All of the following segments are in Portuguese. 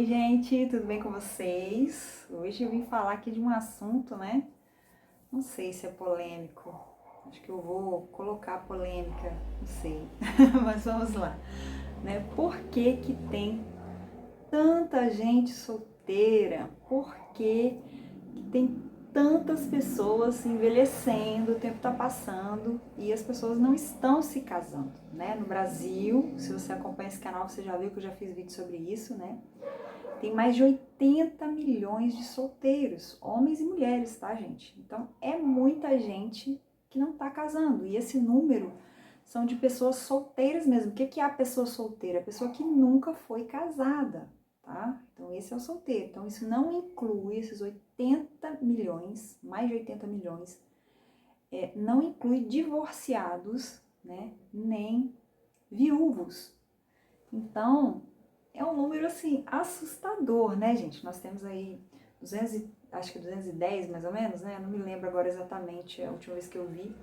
Oi, gente, tudo bem com vocês? Hoje eu vim falar aqui de um assunto, né? Não sei se é polêmico. Acho que eu vou colocar polêmica, não sei. Mas vamos lá, né? Por que que tem tanta gente solteira? Por que que tem tantas pessoas envelhecendo, o tempo está passando e as pessoas não estão se casando, né? No Brasil, se você acompanha esse canal, você já viu que eu já fiz vídeo sobre isso, né? Tem mais de 80 milhões de solteiros, homens e mulheres, tá, gente? Então, é muita gente que não tá casando. E esse número são de pessoas solteiras mesmo. O que é a pessoa solteira? A pessoa que nunca foi casada, tá? Então, esse é o solteiro. Então, isso não inclui esses 80 milhões, mais de 80 milhões, não inclui divorciados, né? Nem viúvos. Então, é um número, assim, assustador, né, gente? Nós temos aí 200, acho que 210 mais ou menos, né? Não me lembro agora exatamente a última vez que eu vi,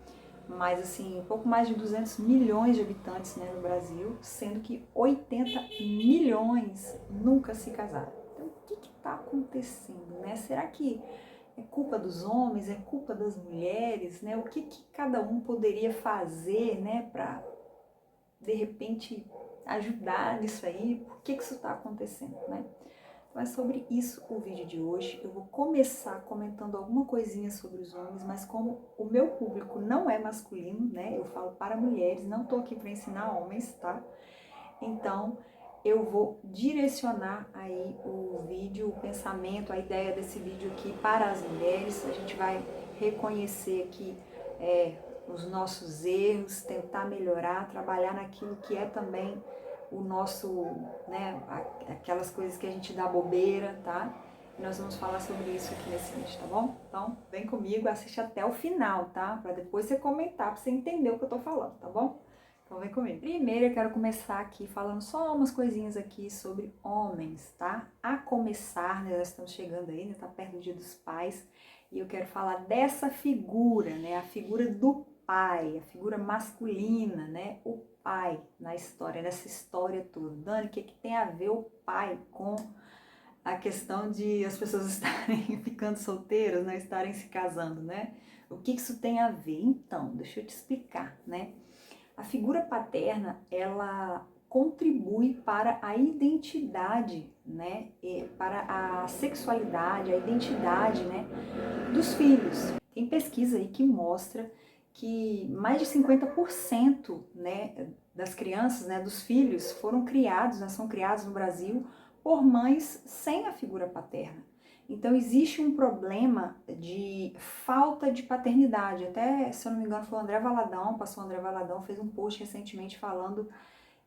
mas, assim, um pouco mais de 200 milhões de habitantes, né, no Brasil, sendo que 80 milhões nunca se casaram. Então, o que está acontecendo, né? Será que é culpa dos homens, é culpa das mulheres, né? O que cada um poderia fazer, né, para de repente ajudar nisso aí, por que isso está acontecendo, né? Então é sobre isso o vídeo de hoje. Eu vou começar comentando alguma coisinha sobre os homens, mas como o meu público não é masculino, né? Eu falo para mulheres, não tô aqui para ensinar homens, tá? Então eu vou direcionar aí o vídeo, o pensamento, a ideia desse vídeo aqui para as mulheres. A gente vai reconhecer aqui os nossos erros, tentar melhorar, trabalhar naquilo que é também o nosso, né, aquelas coisas que a gente dá bobeira, tá? E nós vamos falar sobre isso aqui nesse vídeo, tá bom? Então, vem comigo, assiste até o final, tá? Para depois você comentar, para você entender o que eu tô falando, tá bom? Então vem comigo. Primeiro eu quero começar aqui falando só umas coisinhas aqui sobre homens, tá? A começar, né, nós estamos chegando aí, né, tá perto do Dia dos Pais, e eu quero falar dessa figura, né, a figura do pai, a figura masculina, né, o pai na história, nessa história toda. Dani, o que tem a ver o pai com a questão de as pessoas estarem ficando solteiras, né, estarem se casando, né? O que isso tem a ver? Então, deixa eu te explicar, né? A figura paterna, ela contribui para a identidade, né, para a sexualidade, a identidade, né, dos filhos. Tem pesquisa aí que mostra que mais de 50%, né, das crianças, né, dos filhos foram criados, né, são criados no Brasil por mães sem a figura paterna. Então existe um problema de falta de paternidade. Até, se eu não me engano, foi o André Valadão, o pastor André Valadão fez um post recentemente falando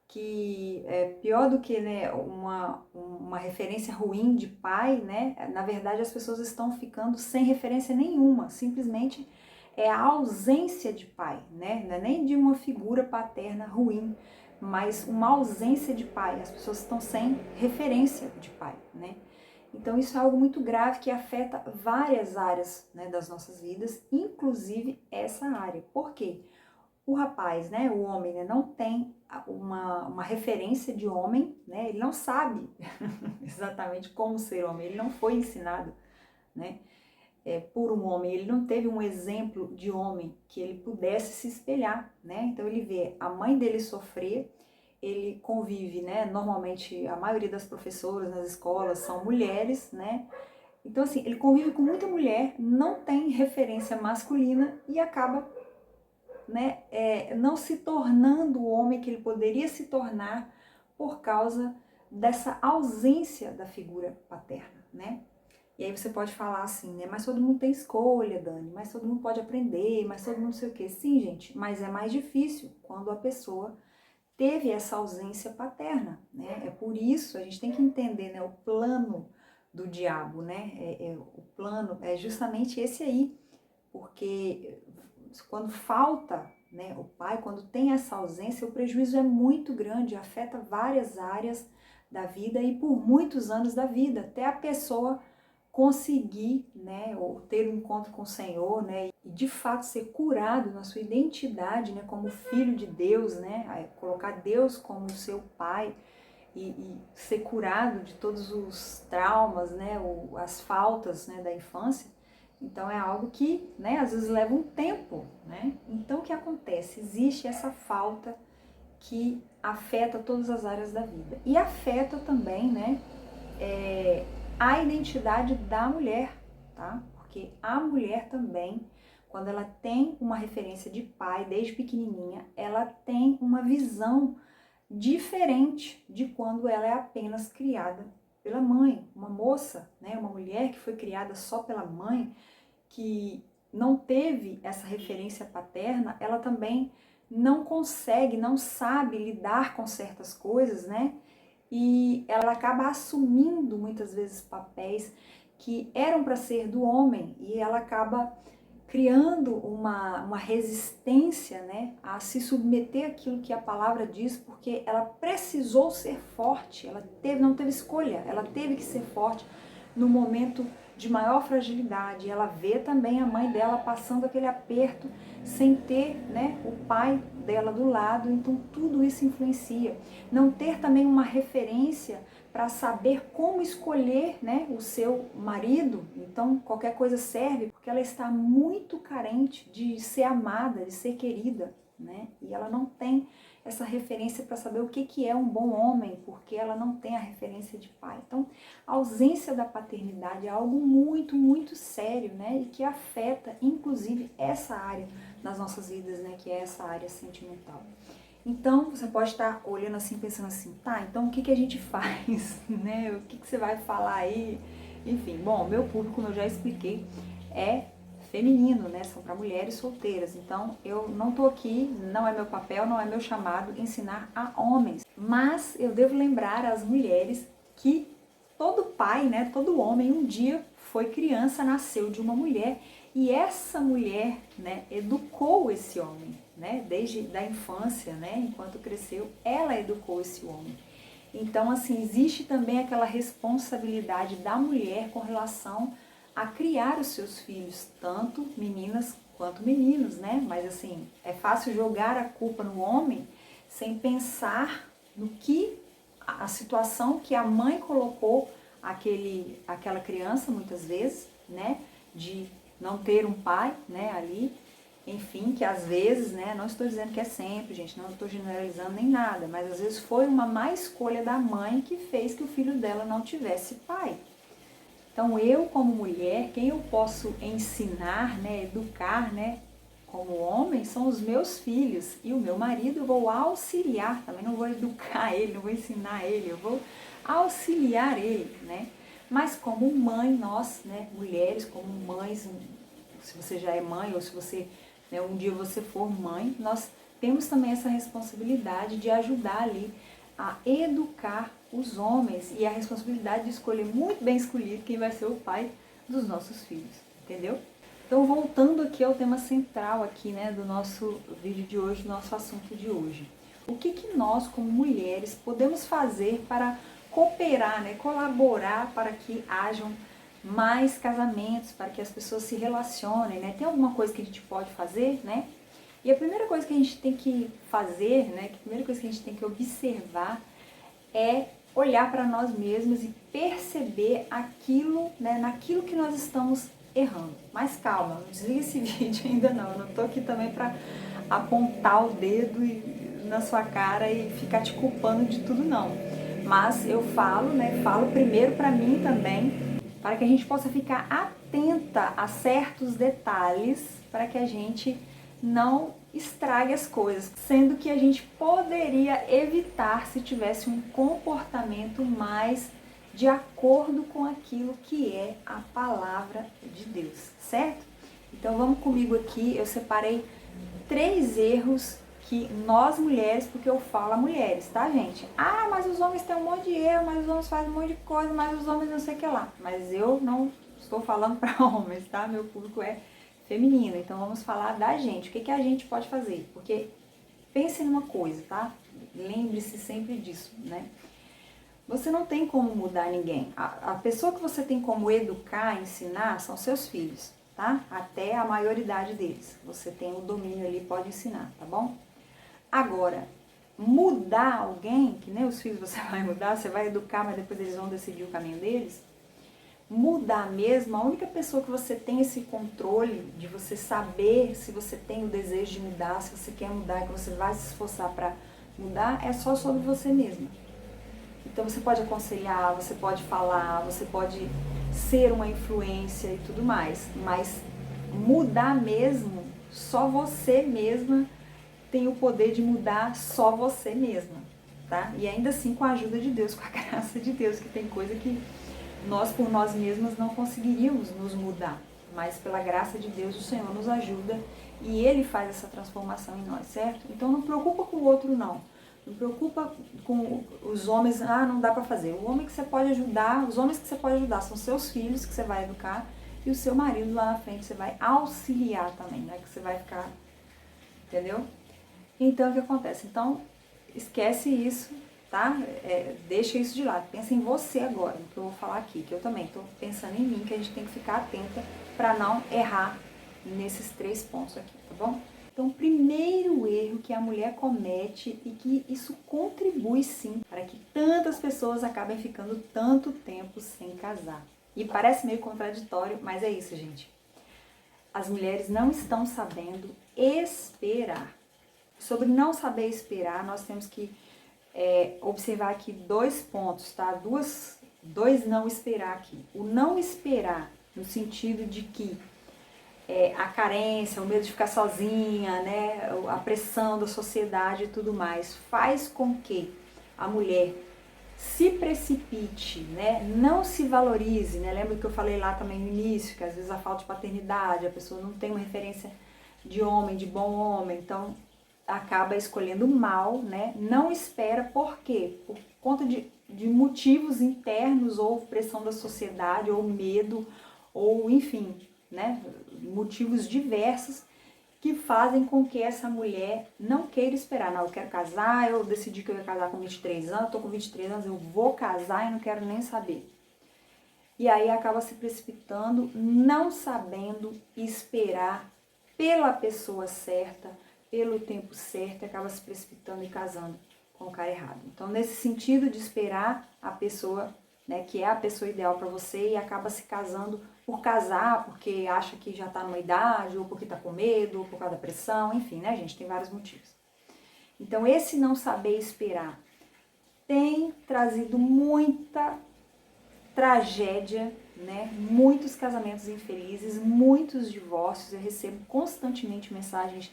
que é pior do que, né, uma referência ruim de pai, né? Na verdade, as pessoas estão ficando sem referência nenhuma, simplesmente é a ausência de pai, né? Não é nem de uma figura paterna ruim, mas uma ausência de pai. As pessoas estão sem referência de pai, né? Então isso é algo muito grave que afeta várias áreas, né, das nossas vidas, inclusive essa área. Por quê? O rapaz, né, o homem, né, não tem uma referência de homem, né, ele não sabe exatamente como ser homem, ele não foi ensinado, né, por um homem, ele não teve um exemplo de homem que ele pudesse se espelhar, né, então ele vê a mãe dele sofrer, ele convive, né, normalmente a maioria das professoras nas escolas são mulheres, né, então assim, ele convive com muita mulher, não tem referência masculina e acaba, né, não se tornando o homem que ele poderia se tornar por causa dessa ausência da figura paterna, né? E aí você pode falar assim, né, mas todo mundo tem escolha, Dani, mas todo mundo pode aprender, mas todo mundo não sei o quê. Sim, gente, mas é mais difícil quando a pessoa teve essa ausência paterna, né? É por isso, a gente tem que entender, né, o plano do diabo, né? O plano é justamente esse aí, porque quando falta, né, o pai, quando tem essa ausência, o prejuízo é muito grande, afeta várias áreas da vida e por muitos anos da vida, até a pessoa conseguir, né, ou ter um encontro com o Senhor, né, e de fato ser curado na sua identidade, né, como filho de Deus, né, colocar Deus como seu pai. e ser curado de todos os traumas, né, as faltas, né, da infância. Então é algo que, né, às vezes leva um tempo, né? Então o que acontece? Existe essa falta que afeta todas as áreas da vida e afeta também, né, a identidade da mulher, tá? Porque a mulher também, quando ela tem uma referência de pai desde pequenininha, ela tem uma visão diferente de quando ela é apenas criada pela mãe. Uma moça, né, uma mulher que foi criada só pela mãe, que não teve essa referência paterna, ela também não consegue, não sabe lidar com certas coisas, né? E ela acaba assumindo muitas vezes papéis que eram para ser do homem e ela acaba criando uma resistência, né, a se submeter àquilo que a palavra diz, porque ela precisou ser forte, não teve escolha, ela teve que ser forte no momento de maior fragilidade. Ela vê também a mãe dela passando aquele aperto sem ter, né, o pai dela do lado, então tudo isso influencia. Não ter também uma referência para saber como escolher, né, o seu marido, então qualquer coisa serve, porque ela está muito carente de ser amada, de ser querida, né? E ela não tem essa referência para saber o que é um bom homem, porque ela não tem a referência de pai. Então, a ausência da paternidade é algo muito, muito sério, né? E que afeta, inclusive, essa área das nossas vidas, né? Que é essa área sentimental. Então, você pode estar olhando assim, pensando assim, tá, então o que a gente faz, né? O que você vai falar aí? Enfim, bom, meu público, como eu já expliquei, é feminino, né? São para mulheres solteiras. Então, eu não tô aqui, não é meu papel, não é meu chamado ensinar a homens. Mas eu devo lembrar às mulheres que todo pai, né, todo homem, um dia foi criança, nasceu de uma mulher e essa mulher, né, educou esse homem, né, desde da infância, né, enquanto cresceu, ela educou esse homem. Então, assim, existe também aquela responsabilidade da mulher com relação a criar os seus filhos, tanto meninas quanto meninos, né? Mas assim, é fácil jogar a culpa no homem sem pensar no que a situação que a mãe colocou aquela criança, muitas vezes, né? De não ter um pai, né, ali, enfim, que às vezes, né, não estou dizendo que é sempre, gente, não estou generalizando nem nada, mas às vezes foi uma má escolha da mãe que fez que o filho dela não tivesse pai. Então eu como mulher, quem eu posso ensinar, né, educar, né, como homem, são os meus filhos e o meu marido eu vou auxiliar, também não vou educar ele, não vou ensinar ele, eu vou auxiliar ele, né? Mas como mãe, nós, né, mulheres, como mães, se você já é mãe ou se você, né, um dia você for mãe, nós temos também essa responsabilidade de ajudar ali a educar os homens e a responsabilidade de escolher muito bem escolhido quem vai ser o pai dos nossos filhos, entendeu? Então, voltando aqui ao tema central aqui, né, do nosso vídeo de hoje, do nosso assunto de hoje. O que nós, como mulheres, podemos fazer para cooperar, né, colaborar para que hajam mais casamentos, para que as pessoas se relacionem, né? Tem alguma coisa que a gente pode fazer, né? E a primeira coisa que a gente tem que fazer, né, a primeira coisa que a gente tem que observar é olhar para nós mesmos e perceber aquilo, né, naquilo que nós estamos errando. Mas calma, não desliga esse vídeo ainda não. Eu não tô aqui também para apontar o dedo na sua cara e ficar te culpando de tudo não. Mas eu falo, né, falo primeiro para mim também, para que a gente possa ficar atenta a certos detalhes, para que a gente não estrague as coisas, sendo que a gente poderia evitar se tivesse um comportamento mais de acordo com aquilo que é a palavra de Deus, certo? Então vamos comigo aqui, eu separei 3 erros que nós mulheres, porque eu falo a mulheres, tá, gente? Ah, mas os homens têm um monte de erro, mas os homens fazem um monte de coisa, mas os homens não sei o que lá. Mas eu não estou falando para homens, tá? Meu público é feminino, então vamos falar da gente. O que a gente pode fazer? Porque pense numa coisa, tá? Lembre-se sempre disso, né? Você não tem como mudar ninguém. A pessoa que você tem como educar, ensinar, são seus filhos, tá? Até a maioridade deles. Você tem o domínio ali, pode ensinar, tá bom? Agora, mudar alguém, que nem os filhos você vai mudar, você vai educar, mas depois eles vão decidir o caminho deles, mudar mesmo, a única pessoa que você tem esse controle de você saber se você tem o desejo de mudar, se você quer mudar, que você vai se esforçar para mudar, é só sobre você mesma. Então você pode aconselhar, você pode falar, você pode ser uma influência e tudo mais, mas mudar mesmo, só você mesma tem o poder de mudar, só você mesma, tá? E ainda assim com a ajuda de Deus, com a graça de Deus, que tem coisa que nós por nós mesmas não conseguiríamos nos mudar, mas pela graça de Deus o Senhor nos ajuda e Ele faz essa transformação em nós, certo? Então não preocupa com o outro não. Não preocupa com os homens, não dá pra fazer. O homem que você pode ajudar, os homens que você pode ajudar são seus filhos que você vai educar e o seu marido lá na frente você vai auxiliar também, né? Que você vai ficar, entendeu? Então o que acontece? Então esquece isso, tá? Deixa isso de lado. Pensa em você agora, no que eu vou falar aqui, que eu também tô pensando em mim, que a gente tem que ficar atenta pra não errar nesses 3 pontos aqui, tá bom? Então, o primeiro erro que a mulher comete e que isso contribui sim para que tantas pessoas acabem ficando tanto tempo sem casar. E parece meio contraditório, mas é isso, gente. As mulheres não estão sabendo esperar. Sobre não saber esperar, nós temos que observar aqui 2 pontos, tá? Dois não esperar aqui. O não esperar, no sentido de que a carência, o medo de ficar sozinha, né, a pressão da sociedade e tudo mais, faz com que a mulher se precipite, né, não se valorize, né, lembra que eu falei lá também no início, que às vezes a falta de paternidade, a pessoa não tem uma referência de homem, de bom homem, então acaba escolhendo mal, né, não espera, por quê? Por conta de motivos internos, ou pressão da sociedade, ou medo, ou enfim, né, motivos diversos que fazem com que essa mulher não queira esperar. Não, eu quero casar, eu decidi que eu ia casar com 23 anos, eu tô com 23 anos, eu vou casar e não quero nem saber. E aí acaba se precipitando, não sabendo esperar pela pessoa certa, pelo tempo certo, e acaba se precipitando e casando com o cara errado. Então, nesse sentido de esperar a pessoa, né, que é a pessoa ideal para você, e acaba se casando por casar, porque acha que já tá numa idade, ou porque tá com medo, ou por causa da pressão, enfim, né, gente, tem vários motivos. Então, esse não saber esperar tem trazido muita tragédia, né, muitos casamentos infelizes, muitos divórcios. Eu recebo constantemente mensagens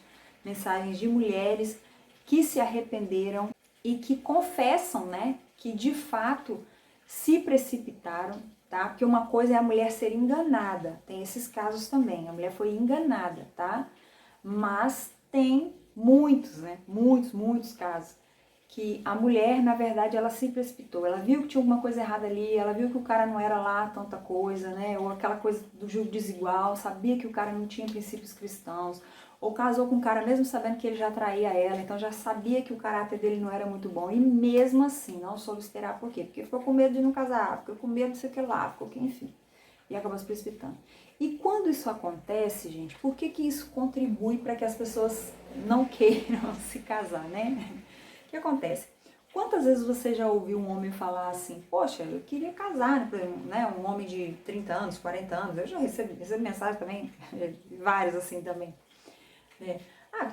de mulheres que se arrependeram e que confessam, né, que de fato se precipitaram, tá? Porque uma coisa é a mulher ser enganada, tem esses casos também, a mulher foi enganada, tá? Mas tem muitos, né, muitos casos que a mulher, na verdade, ela se precipitou, ela viu que tinha alguma coisa errada ali, ela viu que o cara não era lá tanta coisa, né, ou aquela coisa do julgo desigual, sabia que o cara não tinha princípios cristãos, ou casou com um cara mesmo sabendo que ele já traía ela, então já sabia que o caráter dele não era muito bom, e mesmo assim não soube esperar. Por quê? Porque ficou com medo de não casar, ficou com medo de sei o que lá, ficou que enfim, e acabou se precipitando. E quando isso acontece, gente, por que que isso contribui para que as pessoas não queiram se casar, né? O que acontece? Quantas vezes você já ouviu um homem falar assim, poxa, eu queria casar, né? Por exemplo, né? Um homem de 30 anos, 40 anos, eu já recebo mensagem também, vários assim também. Eu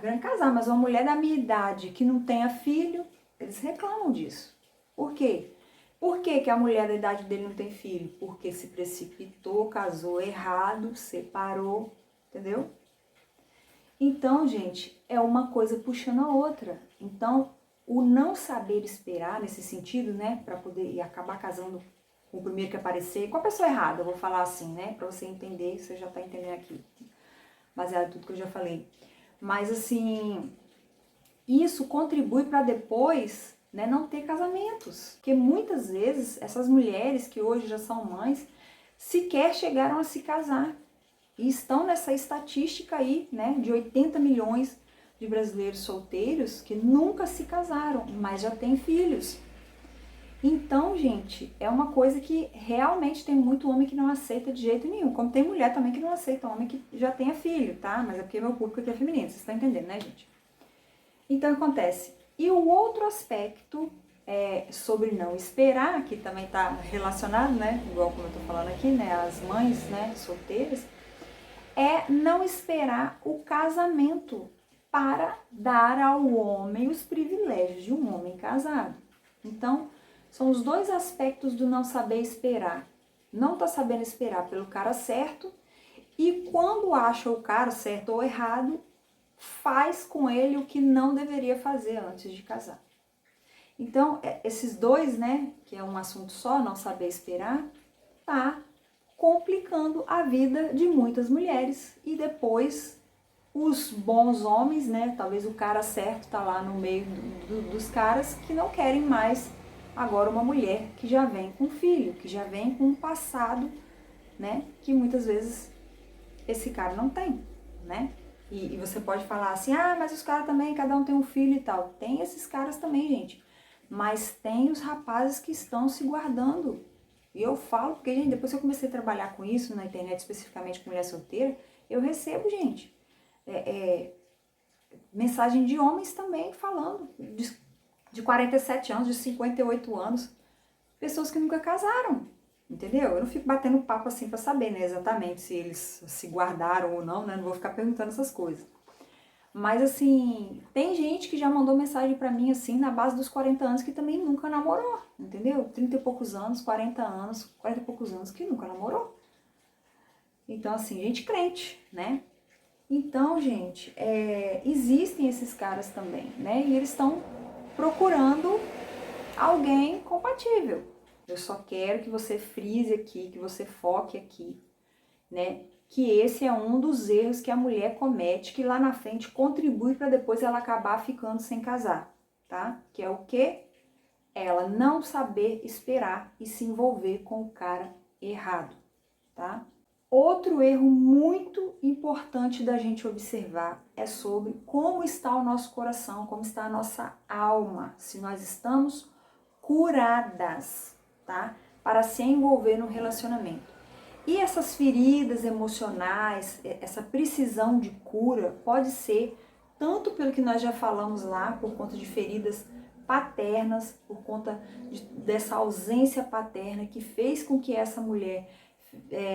quero casar, mas uma mulher da minha idade que não tenha filho, eles reclamam disso. Por quê? Por que que a mulher da idade dele não tem filho? Porque se precipitou, casou errado, separou, entendeu? Então, gente, é uma coisa puxando a outra. Então, o não saber esperar nesse sentido, né, para poder acabar casando com o primeiro que aparecer, com a pessoa errada, eu vou falar assim, né, para você entender, você já tá entendendo aqui, baseado em tudo que eu já falei. Mas, assim, isso contribui para depois, né, não ter casamentos. Porque muitas vezes, essas mulheres que hoje já são mães, sequer chegaram a se casar. E estão nessa estatística aí, né, de 80 milhões de brasileiros solteiros que nunca se casaram, mas já têm filhos. Então, gente, é uma coisa que realmente tem muito homem que não aceita de jeito nenhum. Como tem mulher também que não aceita homem que já tenha filho, tá? Mas é porque meu público aqui é feminino, vocês estão entendendo, né, gente? Então, acontece. E o outro aspecto sobre não esperar, que também está relacionado, né, igual como eu estou falando aqui, né, as mães, né, solteiras, é não esperar o casamento para dar ao homem os privilégios de um homem casado. Então, são os dois aspectos do não saber esperar. Não tá sabendo esperar pelo cara certo e quando acha o cara certo ou errado, faz com ele o que não deveria fazer antes de casar. Então, esses dois, né, que é um assunto só, não saber esperar, tá complicando a vida de muitas mulheres. E depois, os bons homens, né, talvez o cara certo tá lá no meio dos caras que não querem mais agora uma mulher que já vem com filho, que já vem com um passado, né, que muitas vezes esse cara não tem, né? E você pode falar assim, ah, mas os caras também, cada um tem um filho e tal. Tem esses caras também, gente. Mas tem os rapazes que estão se guardando. E eu falo, porque, gente, depois que eu comecei a trabalhar com isso na internet, especificamente com mulher solteira, eu recebo, gente, mensagem de homens também falando, de 47 anos, de 58 anos, pessoas que nunca casaram. Entendeu? Eu não fico batendo papo assim pra saber, né, exatamente se eles se guardaram ou não, né? Não vou ficar perguntando essas coisas. Mas assim, tem gente que já mandou mensagem pra mim assim, na base dos 40 anos, que também nunca namorou, entendeu? 30 e poucos anos, 40 anos, 40 e poucos anos que nunca namorou. Então assim, gente crente, né? Então, gente, existem esses caras também, né? E eles estão procurando alguém compatível. Eu só quero que você frise aqui, que você foque aqui, né? Que esse é um dos erros que a mulher comete, que lá na frente contribui para depois ela acabar ficando sem casar, tá? Que é o quê? Ela não saber esperar e se envolver com o cara errado, tá? Outro erro muito importante da gente observar é sobre como está o nosso coração, como está a nossa alma, se nós estamos curadas, tá? Para se envolver no relacionamento. E essas feridas emocionais, essa precisão de cura, pode ser tanto pelo que nós já falamos lá, por conta de feridas paternas, por conta dessa ausência paterna que fez com que essa mulher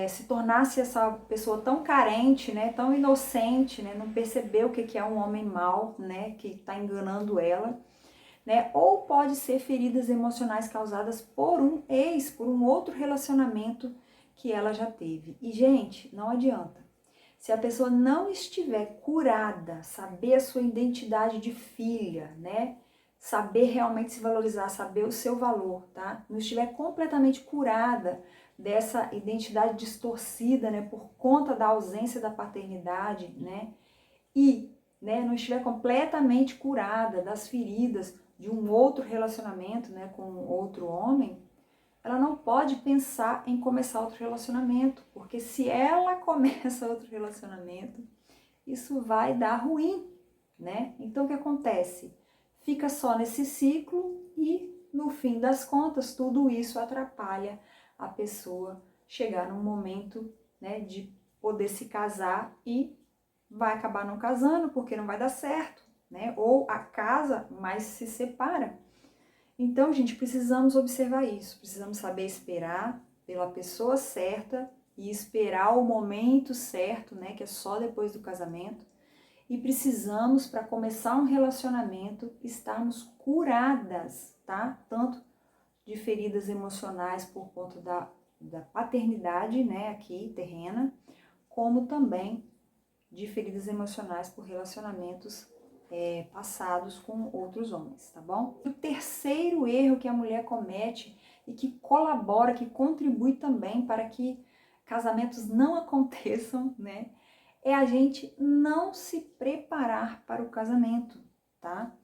se tornasse essa pessoa tão carente, né, tão inocente, né, não percebeu o que é um homem mau, né, que está enganando ela. Né? Ou pode ser feridas emocionais causadas por um ex, por um outro relacionamento que ela já teve. E, gente, não adianta. Se a pessoa não estiver curada, saber a sua identidade de filha, né? Saber realmente se valorizar, saber o seu valor, tá? Não estiver completamente curada dessa identidade distorcida, né? Por conta da ausência da paternidade, né? E, né, não estiver completamente curada das feridas de um outro relacionamento, né, com outro homem, ela não pode pensar em começar outro relacionamento, porque se ela começa outro relacionamento, isso vai dar ruim, né? Então o que acontece? Fica só nesse ciclo e, no fim das contas, tudo isso atrapalha a pessoa chegar num momento, né, de poder se casar e vai acabar não casando porque não vai dar certo, né? Ou a casa, mas se separa. Então, gente, precisamos observar isso, precisamos saber esperar pela pessoa certa e esperar o momento certo, né, que é só depois do casamento. E precisamos, para começar um relacionamento, estarmos curadas, tá? Tanto de feridas emocionais por conta da paternidade, né, aqui terrena, como também de feridas emocionais por relacionamentos passados com outros homens, tá bom? O terceiro erro que a mulher comete e que colabora, que contribui também para que casamentos não aconteçam, né? É a gente não se preparar para o casamento, tá?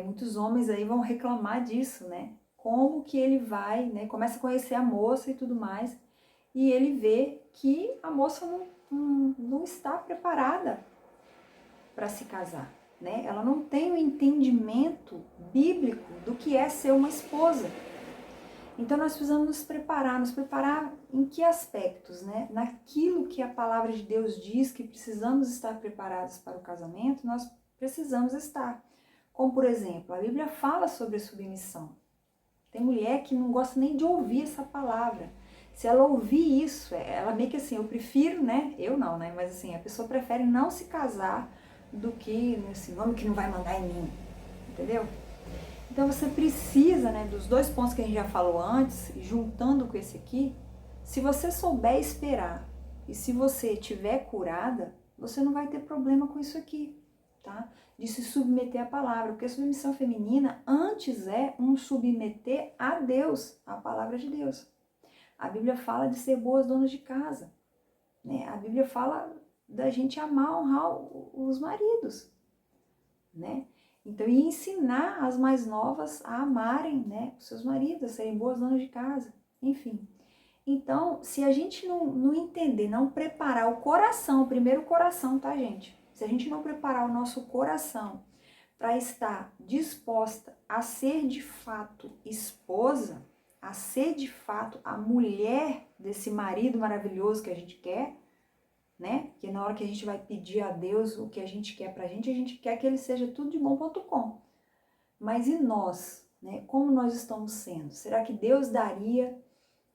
Muitos homens aí vão reclamar disso, né? Como que ele vai, né? Começa a conhecer a moça e tudo mais, e ele vê que a moça não está preparada para se casar, né? Ela não tem o entendimento bíblico do que é ser uma esposa. Então nós precisamos nos preparar em que aspectos, né? Naquilo que a palavra de Deus diz que precisamos estar preparados para o casamento, nós precisamos estar. Como, por exemplo, a Bíblia fala sobre submissão. Tem mulher que não gosta nem de ouvir essa palavra. Se ela ouvir isso, ela meio que assim, eu prefiro, né? Eu não, né? Mas assim, a pessoa prefere não se casar do que assim, homem que não vai mandar em mim, entendeu? Então você precisa, né, dos dois pontos que a gente já falou antes, juntando com esse aqui, se você souber esperar e se você estiver curada, você não vai ter problema com isso aqui, tá? De se submeter à palavra, porque a submissão feminina antes é um submeter a Deus, à palavra de Deus. A Bíblia fala de ser boas donas de casa, né? A Bíblia fala da gente amar, honrar os maridos, né? Então, e ensinar as mais novas a amarem, né, os seus maridos, a serem boas donas de casa, enfim. Então, se a gente não entender, não preparar o coração, primeiro o coração, tá, gente? Se a gente não preparar o nosso coração para estar disposta a ser de fato esposa, a ser de fato a mulher desse marido maravilhoso que a gente quer, né? Que na hora que a gente vai pedir a Deus o que a gente quer pra gente, a gente quer que ele seja tudo de bom.com. Mas e nós, né? Como nós estamos sendo? Será que Deus daria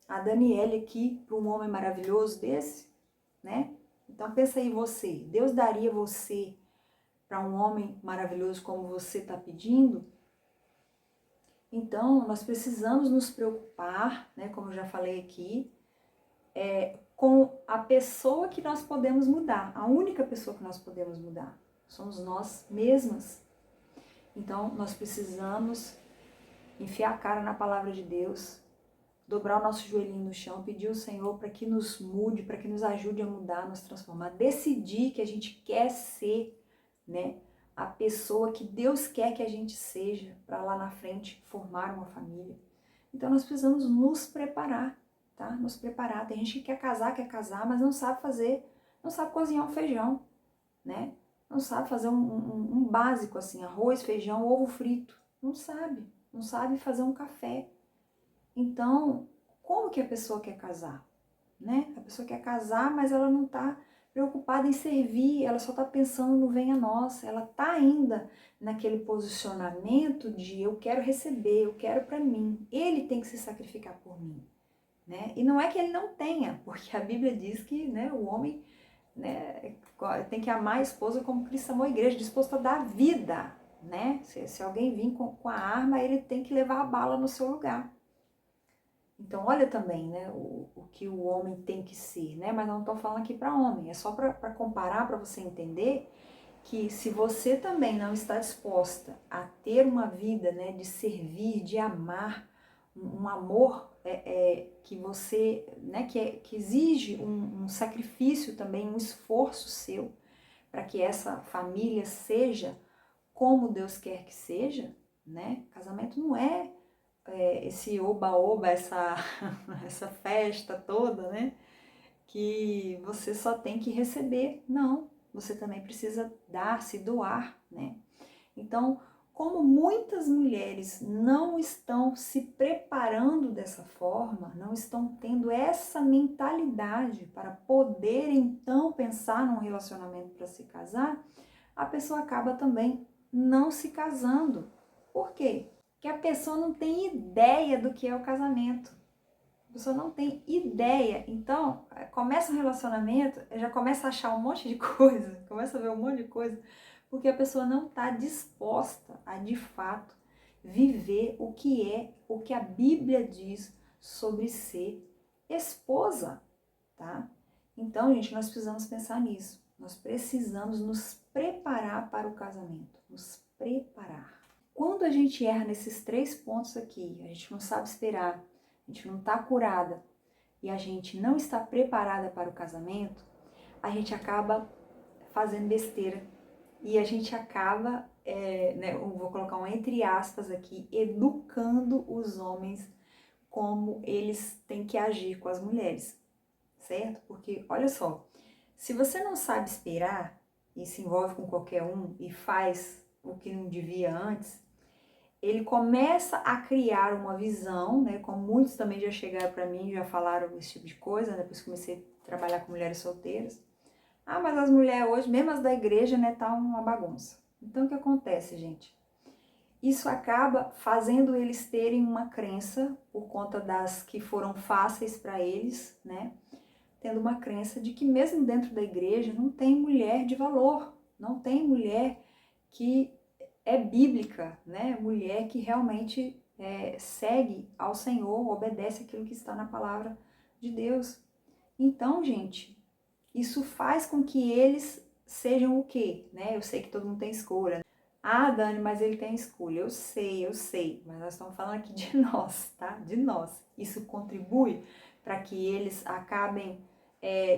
a Daniele aqui para um homem maravilhoso desse, né? Então pensa aí você, Deus daria você para um homem maravilhoso como você está pedindo? Então nós precisamos nos preocupar, né? Como eu já falei aqui, com a pessoa que nós podemos mudar, a única pessoa que nós podemos mudar, somos nós mesmas. Então nós precisamos enfiar a cara na palavra de Deus, dobrar o nosso joelhinho no chão, pedir ao Senhor para que nos mude, para que nos ajude a mudar, a nos transformar, decidir que a gente quer ser, né, a pessoa que Deus quer que a gente seja para lá na frente formar uma família. Então nós precisamos nos preparar, tá? Nos preparar. Tem gente que quer casar, mas não sabe fazer, não sabe cozinhar um feijão, né? Não sabe fazer um básico assim, arroz, feijão, ovo frito. Não sabe fazer um café. Então, como que a pessoa quer casar, né? A pessoa quer casar, mas ela não está preocupada em servir, ela só está pensando no venha nossa, ela está ainda naquele posicionamento de eu quero receber, eu quero para mim, ele tem que se sacrificar por mim, né? E não é que ele não tenha, porque a Bíblia diz que, né, o homem, né, tem que amar a esposa como Cristo amou a igreja, disposto a dar vida, né? Se alguém vir com a arma, ele tem que levar a bala no seu lugar. Então, olha também, né, o que o homem tem que ser, né? Mas não estou falando aqui para homem, é só para comparar, para você entender que se você também não está disposta a ter uma vida, né, de servir, de amar, um amor que você, né, que exige um sacrifício também, um esforço seu, para que essa família seja como Deus quer que seja, né? Casamento não é esse oba-oba, essa festa toda, né? Que você só tem que receber. Não, você também precisa dar, se doar, né? Então, como muitas mulheres não estão se preparando dessa forma, não estão tendo essa mentalidade para poder então pensar num relacionamento para se casar, a pessoa acaba também não se casando. Por quê? Que a pessoa não tem ideia do que é o casamento. A pessoa não tem ideia. Então, começa um relacionamento, já começa a achar um monte de coisa, começa a ver um monte de coisa, porque a pessoa não está disposta a, de fato, viver o que a Bíblia diz sobre ser esposa, tá? Então, gente, nós precisamos pensar nisso. Nós precisamos nos preparar para o casamento, nos preparar. Quando a gente erra nesses 3 pontos aqui, a gente não sabe esperar, a gente não está curada e a gente não está preparada para o casamento, a gente acaba fazendo besteira e a gente acaba, né, eu vou colocar um entre aspas aqui, educando os homens como eles têm que agir com as mulheres, certo? Porque, olha só, se você não sabe esperar e se envolve com qualquer um e faz o que não devia antes, ele começa a criar uma visão, né, como muitos também já chegaram para mim, já falaram esse tipo de coisa, né, depois comecei a trabalhar com mulheres solteiras. Ah, mas as mulheres hoje, mesmo as da igreja, né, tá uma bagunça. Então, o que acontece, gente? isso acaba fazendo eles terem uma crença, por conta das que foram fáceis para eles, né? Tendo uma crença de que mesmo dentro da igreja não tem mulher de valor, não tem mulher que é bíblica, né? Mulher que realmente segue ao Senhor, obedece aquilo que está na palavra de Deus. Então, gente, isso faz com que eles sejam o quê? Né? Eu sei que todo mundo tem escolha. Ah, Dani, mas ele tem escolha. Eu sei. Mas nós estamos falando aqui de nós, tá? De nós. Isso contribui para que eles acabem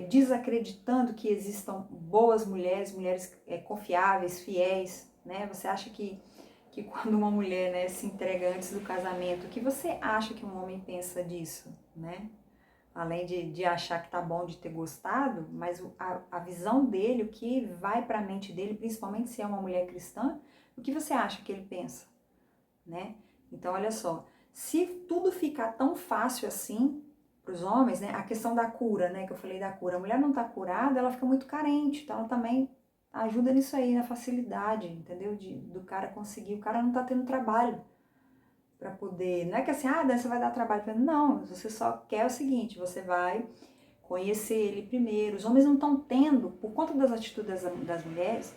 desacreditando que existam boas mulheres, mulheres confiáveis, fiéis, né? Você acha que quando uma mulher, né, se entrega antes do casamento, o que você acha que um homem pensa disso, né? Além de achar que tá bom, de ter gostado, mas a visão dele, o que vai para a mente dele, principalmente se é uma mulher cristã, o que você acha que ele pensa, né? Então, olha só, se tudo ficar tão fácil assim para os homens, né? A questão da cura, né? Que eu falei da cura, a mulher não tá curada, ela fica muito carente, então ela também ajuda nisso aí, na facilidade, entendeu? Do cara conseguir, o cara não tá tendo trabalho para poder, não é que assim, daí você vai dar trabalho para ele, não, você só quer o seguinte, você vai conhecer ele primeiro. Os homens não estão tendo, por conta das atitudes das mulheres,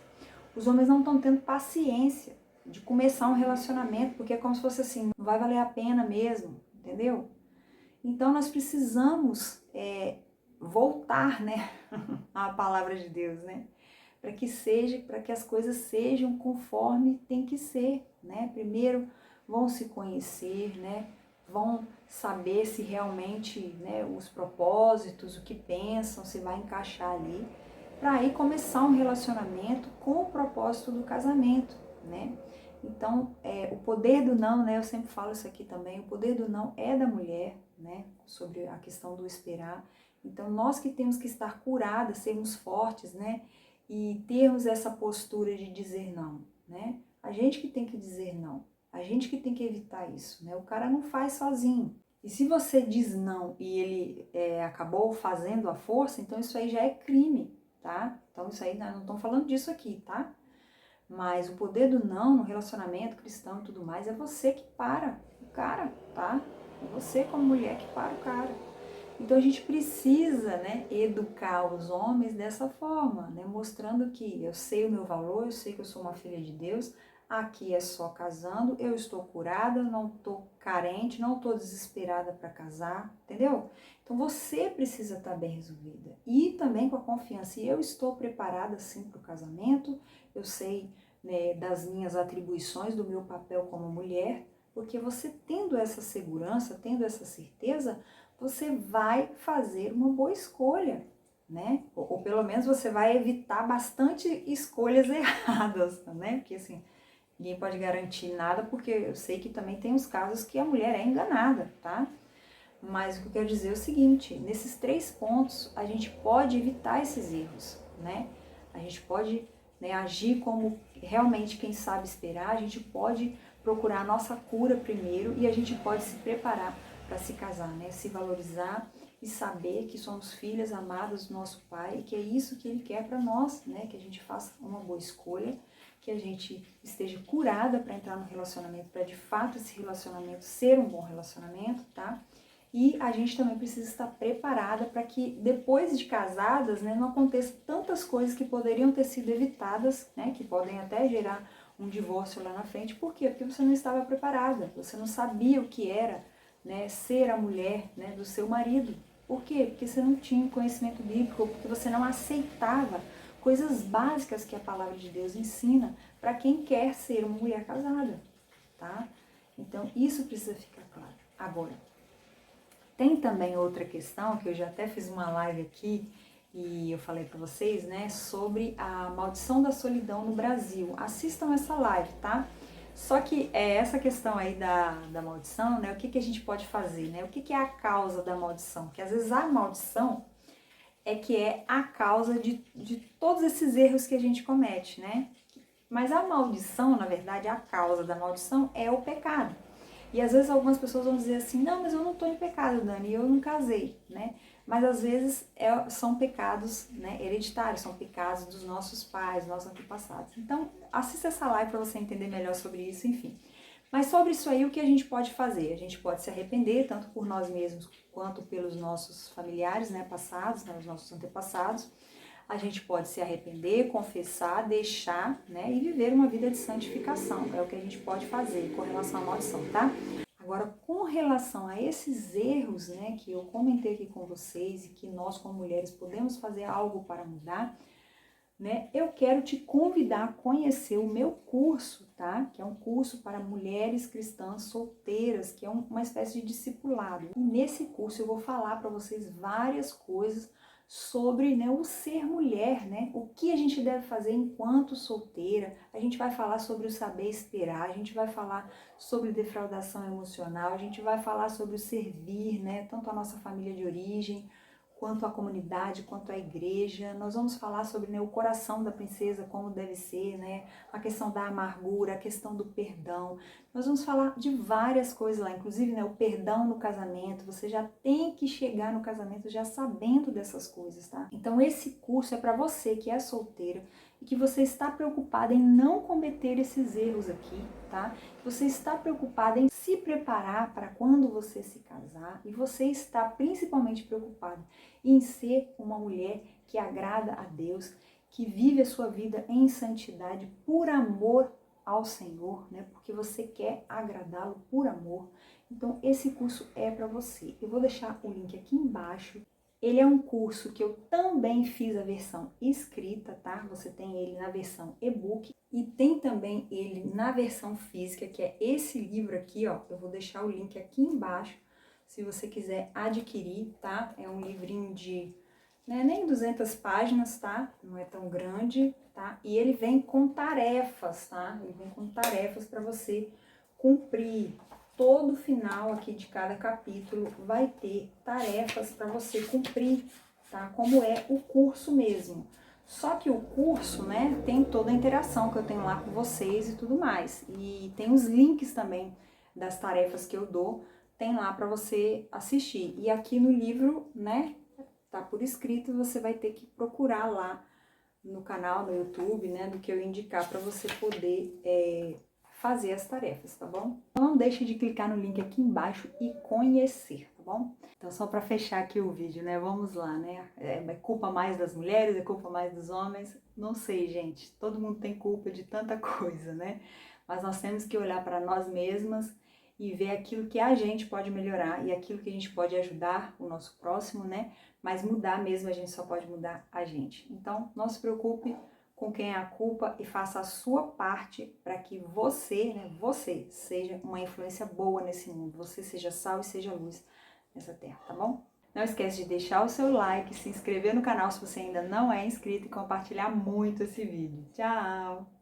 os homens não estão tendo paciência de começar um relacionamento, porque é como se fosse assim, não vai valer a pena mesmo, entendeu? Então nós precisamos voltar, né, à palavra de Deus, né, para que as coisas sejam conforme tem que ser, né? Primeiro vão se conhecer, né? Vão saber se realmente, né, os propósitos, o que pensam, se vai encaixar ali, para aí começar um relacionamento com o propósito do casamento, né? Então, o poder do não, né? Eu sempre falo isso aqui também, o poder do não é da mulher, né? Sobre a questão do esperar. Então, nós que temos que estar curadas, sermos fortes, né? E termos essa postura de dizer não, né? A gente que tem que dizer não, a gente que tem que evitar isso, né? O cara não faz sozinho. E se você diz não e ele acabou fazendo à força, então isso aí já é crime, tá? Então isso aí, nós não estamos falando disso aqui, tá? Mas o poder do não no relacionamento cristão e tudo mais é você que para o cara, tá? É você como mulher que para o cara. Então a gente precisa, né, educar os homens dessa forma, né, mostrando que eu sei o meu valor, eu sei que eu sou uma filha de Deus, aqui é só casando, eu estou curada, não estou carente, não estou desesperada para casar, entendeu? Então você precisa estar bem resolvida e também com a confiança, e eu estou preparada sim para o casamento, eu sei, né, das minhas atribuições, do meu papel como mulher, porque você tendo essa segurança, tendo essa certeza, você vai fazer uma boa escolha, né? Ou pelo menos você vai evitar bastante escolhas erradas, né? Porque assim, ninguém pode garantir nada, porque eu sei que também tem os casos que a mulher é enganada, tá? Mas o que eu quero dizer é o seguinte, nesses 3 pontos a gente pode evitar esses erros, né? A gente pode, né, agir como realmente quem sabe esperar, a gente pode procurar a nossa cura primeiro e a gente pode se preparar para se casar, né? Se valorizar e saber que somos filhas amadas do nosso Pai e que é isso que Ele quer para nós, né? Que a gente faça uma boa escolha, que a gente esteja curada para entrar no relacionamento, para de fato esse relacionamento ser um bom relacionamento, tá? E a gente também precisa estar preparada para que depois de casadas, né, não aconteça tantas coisas que poderiam ter sido evitadas, né, que podem até gerar um divórcio lá na frente. Por quê? Porque você não estava preparada, você não sabia o que era, né, ser a mulher, né, do seu marido. Por quê? Porque você não tinha conhecimento bíblico, porque você não aceitava coisas básicas que a palavra de Deus ensina para quem quer ser uma mulher casada, tá? Então, isso precisa ficar claro. Agora, tem também outra questão, que eu já até fiz uma live aqui, e eu falei para vocês, né, sobre a maldição da solidão no Brasil. Assistam essa live, tá? Só que essa questão aí da maldição, né, o que a gente pode fazer, né? O que é a causa da maldição? Porque às vezes a maldição que é a causa de todos esses erros que a gente comete, né? Mas a maldição, na verdade, a causa da maldição é o pecado. E às vezes algumas pessoas vão dizer assim, não, mas eu não estou em pecado, Dani, eu não casei, né? Mas às vezes são pecados, né, hereditários, são pecados dos nossos pais, nossos antepassados. Então, assista essa live para você entender melhor sobre isso, enfim. Mas sobre isso aí, o que a gente pode fazer? A gente pode se arrepender, tanto por nós mesmos quanto pelos nossos familiares, né, passados, né, os nossos antepassados. A gente pode se arrepender, confessar, deixar, né, e viver uma vida de santificação. É o que a gente pode fazer com relação à maldição, tá? Agora, com relação a esses erros, né, que eu comentei aqui com vocês e que nós como mulheres podemos fazer algo para mudar, né, eu quero te convidar a conhecer o meu curso, tá? Que é um curso para mulheres cristãs solteiras, que é uma espécie de discipulado. E nesse curso eu vou falar para vocês várias coisas sobre, né, o ser mulher, né? O que a gente deve fazer enquanto solteira. A gente vai falar sobre o saber esperar, a gente vai falar sobre defraudação emocional, a gente vai falar sobre o servir, né? Tanto a nossa família de origem, quanto à comunidade, quanto à igreja. Nós vamos falar sobre, né, o coração da princesa, como deve ser, né, a questão da amargura, a questão do perdão. Nós vamos falar de várias coisas lá, inclusive, né, o perdão no casamento. Você já tem que chegar no casamento já sabendo dessas coisas, tá? Então esse curso é para você que é solteira e que você está preocupada em não cometer esses erros aqui, tá? Você está preocupada em se preparar para quando você se casar e você está principalmente preocupada em ser uma mulher que agrada a Deus, que vive a sua vida em santidade por amor ao Senhor, né? Porque você quer agradá-lo por amor. Então esse curso é para você. Eu vou deixar o link aqui embaixo. Ele é um curso que eu também fiz a versão escrita, tá? Você tem ele na versão e-book e tem também ele na versão física, que é esse livro aqui, ó. Eu vou deixar o link aqui embaixo, se você quiser adquirir, tá? É um livrinho de, né, nem 200 páginas, tá? Não é tão grande, tá? E ele vem com tarefas, tá? Ele vem com tarefas para você cumprir. Todo final aqui de cada capítulo vai ter tarefas para você cumprir, tá? Como é o curso mesmo. Só que o curso, né, tem toda a interação que eu tenho lá com vocês e tudo mais. E tem os links também das tarefas que eu dou, tem lá para você assistir. E aqui no livro, né, tá por escrito, você vai ter que procurar lá no canal, no YouTube, né, do que eu indicar para você poder fazer as tarefas, tá bom? Não deixe de clicar no link aqui embaixo e conhecer, tá bom? Então, só para fechar aqui o vídeo, né? Vamos lá, né? É culpa mais das mulheres, é culpa mais dos homens? Não sei, gente. Todo mundo tem culpa de tanta coisa, né? Mas nós temos que olhar para nós mesmas e ver aquilo que a gente pode melhorar e aquilo que a gente pode ajudar o nosso próximo, né? Mas mudar mesmo, a gente só pode mudar a gente. Então, não se preocupe com quem é a culpa e faça a sua parte para que você, né, você seja uma influência boa nesse mundo, você seja sal e seja luz nessa terra, tá bom? Não esquece de deixar o seu like, se inscrever no canal se você ainda não é inscrito e compartilhar muito esse vídeo. Tchau!